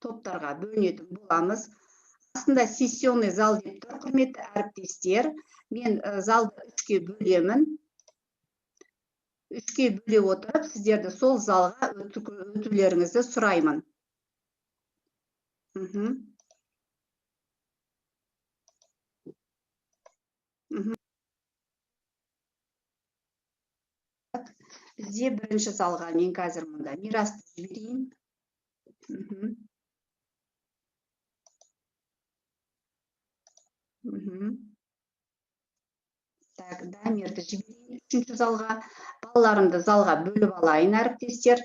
топтарға бөлінетін боламыз. Астында сессионный зал деп тұр, құрметті әріптестер. Мен залды 3-ке бөлемін. 3-ке бөле отырып, сіздерді сол залға өтулеріңізді сұраймын. Бізде бірінші залға мен қазір мұнда Мирасты жіберейін. Так, Дамирді жіберейін үшінші залға. Балаларымды залға бөліп алайын, әріптестер.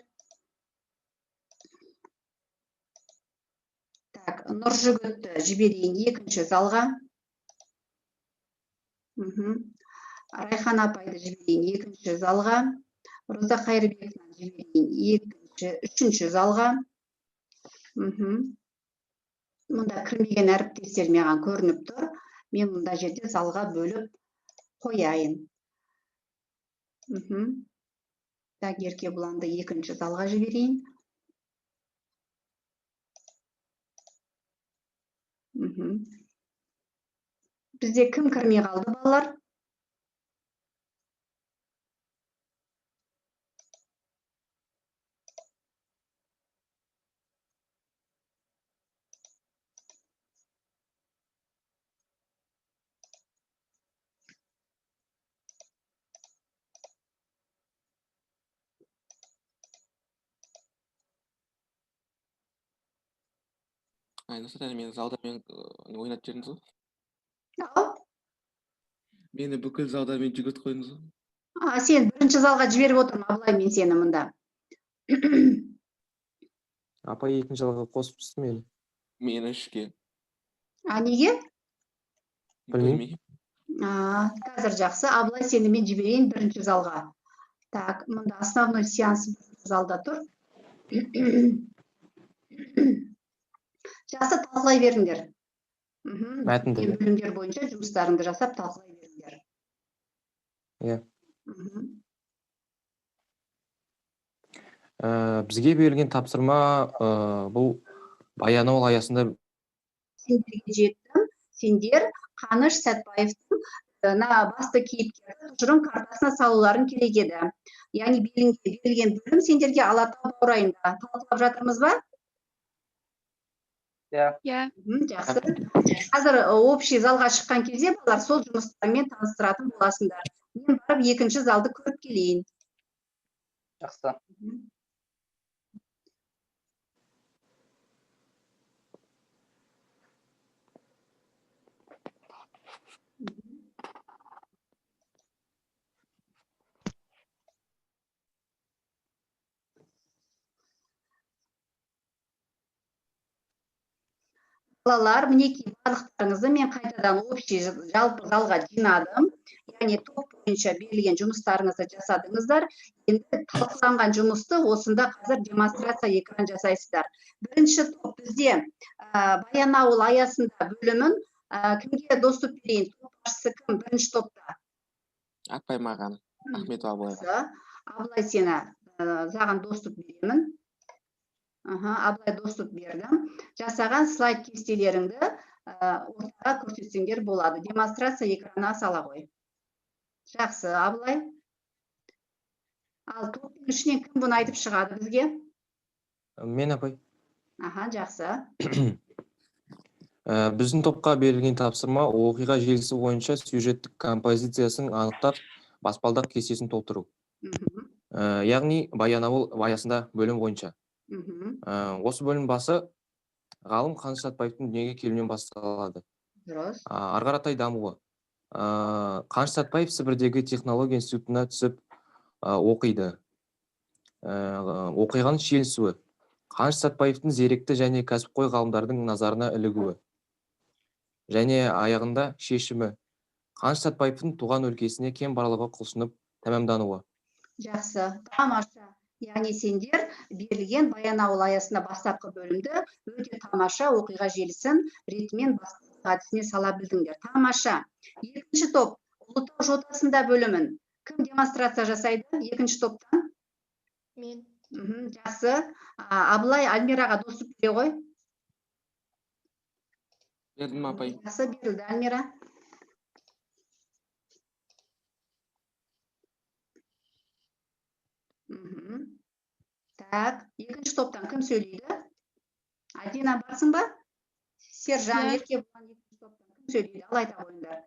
Так, Нұржігітті жіберейін екінші залға. Райхан апайды жіберейін екінші залға. Роза Қайырбекованы жіберейін үшінші залға. Мұнда кірмеген әріптестер маған көрініп тұр. Мен мұнда жерде залға бөліп қояйын. Так, Еркебұланды екінші залға жіберейін. Бізде кім кірмей қалды, балалар? Нұрсұлтан, мені залда ойнатып жібердіңіз ғой? Ау? Мені бүкіл залда жүгіртіп қойдыңыз ғой? Сен бірінші залға жіберіп отырмын, Абылай, мен сені мұнда. Апа екінші залға қосып түсті мені. Мені үшке. Неге? Білмеймін. Қазір жақсы. Абылай, сені мен жіберейін бірінші залға. Так, мұнда основной сеанс залда тұр. Жақсы, талқылай беріңдер. Бөлімдер бойынша жұмыстарыңды жасап талқылай беріңдер. Бізге берілген тапсырма бұл Баянауыл аясында. Сендерге жеттім. Сендер Қаныш Сәтбаевтың басты кейіпкерді тұжырым картасына салуларын керек еді. Яғни берілген бөлім сендерге Алатау баурайында. Талқылап жатырмыз ба? Жақсы. Қазір общий залға шыққан кезде балалар сол жұмыстармен таныстыратын боласыңдар. Мен барып екінші залды көріп келейін. Жақсы. Балалар, мінекей барлықтарыңызды мен қайтадан общий жалпы залға жинадым. Яғни топ бойынша берілген жұмыстарыңызды жасадыңыздар. Енді талқыланған жұмысты осында қазір демонстрация экран жасайсыздар. Бірінші топ бізде Баянауыл аясында бөлімін кімге доступ берейін? Топ басшысы кім бірінші топта? Апай маған. Ахметова Абылай. Абылай, сені заған доступ беремін. Абылай доступ бердім. Жасаған слайд кестелеріңді ортаға көрсетсеңдер болады. Демонстрация экранына сала қой. Жақсы, Абылай. Ал топтың ішінен кім бұны айтып шығады бізге? Мен, апай. Жақсы. Біздің топқа берілген тапсырма оқиға желісі бойынша сюжеттік композициясын анықтап, баспалдақ кестесін толтыру. Яғни Баянауыл аясында бөлім бойынша. Осы бөлім басы ғалым Қаныш Сәтбаевтың дүниеге келуінен басталады. Арғаратай дамуы. Қаныш Сәтбаев Сібірдегі технология институтына түсіп оқиды. Оқиғаның шиеленісуі. Қаныш Сәтбаевтың зеректі және кәсіпқой ғалымдардың назарына ілігуі. Және аяғында шешімі. Қаныш Сәтбаевтың туған өлкесіне кең барлығы құлшынып тәмамдануы. Жақсы, тамаша. Яғни сендер берілген Баянауыл аясында бастапқы бөлімді өте тамаша оқиға желісін ретімен әдісіне сала білдіңдер. Тамаша. Екінші топ, Ұлытау жотасында бөлімін. Кім демонстрация жасайды екінші топтан? Мен. Жақсы. Абылай, Альмираға доступ бере ғой. Бердім апай. Жақсы, берілді Альмира. Так, екінші топтан кім сөйлейді? Адина барсың ба? Сержан, Иә. Еркебұлан екінші топтан кім сөйлейді? Ал айта қойыңдар.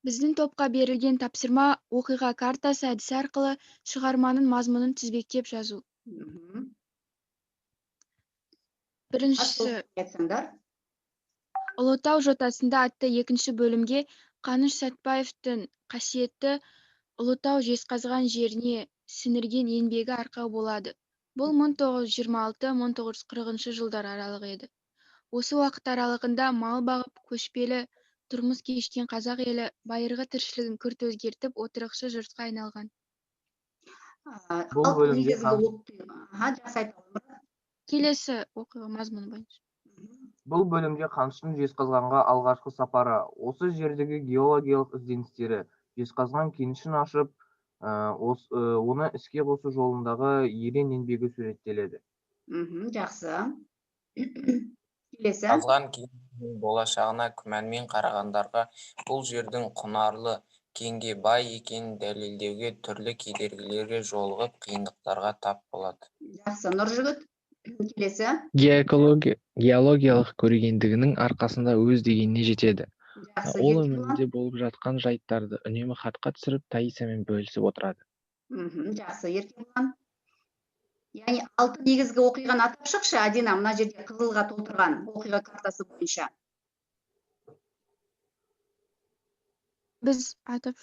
Біздің топқа берілген тапсырма оқиға картасы әдісі арқылы шығарманың мазмұнын тізбектеп жазу. Біріншісі, Айтсаңдар. Ұлытау жотасында атты екінші бөлімге Қаныш Сәтбаевтың қасиетті Ұлытау жезқазған жеріне сіңірген еңбегі арқау болады. Бұл 1926-1940 жылдар аралығы еді. Осы уақыт аралығында мал бағып, көшпелі тұрмыс кешкен қазақ елі байырғы тіршілігін күрт өзгертіп, отырықшы жұртқа айналған. Бұл бөлімде жақсы айта қойыңдар. Келесі оқиға мазмұны бойынша. Бұл бөлімде Қаныштың Жезқазғанға алғашқы сапары, осы жердегі геологиялық ізденістері, Жезқазған кенішін ашып, оны іске қосу жолындағы ерен еңбегі суреттеледі. Жақсы. Келесі. Қазған кенішінің болашағына күмәнмен қарағандарға бұл жердің құнарлы, кенге бай екенін дәлелдеуге түрлі кедергілерге жолығып, қиындықтарға тап болады. Жақсы, Нұржігіт. Келесі. Геологиялық көрегендігінің арқасында өз дегеніне жетеді. Жақсы, Ол Еркебұлан. өмірінде болып жатқан жайттарды үнемі хатқа түсіріп, Таисамен бөлісіп отырады. Жақсы, Еркебұлан. Яғни 6 негізгі оқиғаны атап шықшы, Адина, мына жерде қызылға толтырған оқиға картасы бойынша. Біз атап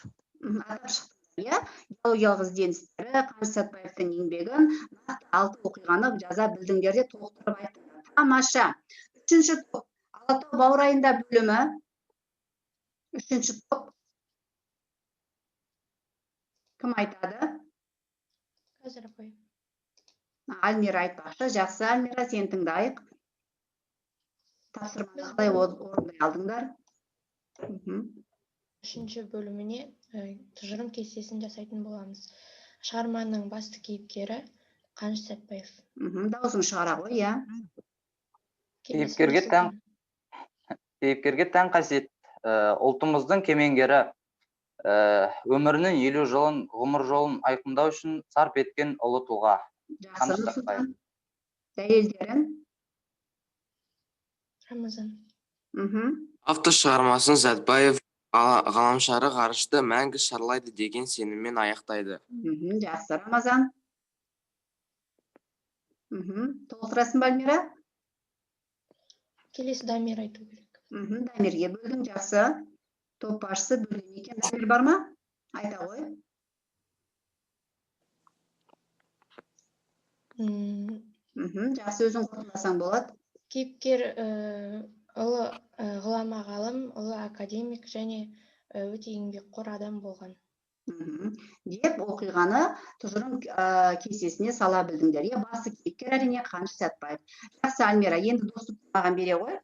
Атап шықтыңдар, иә? Геологиялық ізденістері, Қаныш Сәтбаевтың еңбегін, нақты 6 оқиғаны жаза білдіңдер де толықтырып айттыңдар. Тамаша. Үшінші топ, Алатау баурайында бөлімі. Үшінші топ. Кім айтады? Қазір апай. Альмира айтпақшы. Жақсы, Альмира, сен тыңдайық. Тапсырманы қалай орындай алдыңдар? Үшінші бөліміне тұжырым кестесін жасайтын боламыз. Шығарманың басты кейіпкері Қаныш Сәтбаев. Дауысын шығара ғой, иә. Кейіпкерге тән қасиет, ұлтымыздың кемеңгері, өмірінің 50 жылын, ғұмыр жолын айқындау үшін сарп еткен ұлы тұлға. Жақсы, Нұрсұлтан. Дәлелдерін. Рамазан. Автор шығармасын Сәтбаев ғаламшары ғарышты мәңгі шарлайды деген сеніммен аяқтайды. Жақсы, Рамазан. Толықтырасың ба, Альмира? Келесі Дамир айту керек. Дамирге бөлдің, жақсы. Топ басшысы бөлген екен. Дамир бар ма? Айта ғой. Жақсы, өзің қорытындыласаң болады. Кейіпкер ұлы ғұлама ғалым, ұлы академик және өте еңбекқор адам болған. Деп оқиғаны тұжырым кестесіне сала білдіңдер. Басты кейіпкер әрине Қаныш Сәтбаев. Жақсы, Альмира, енді достықты маған бере ғой.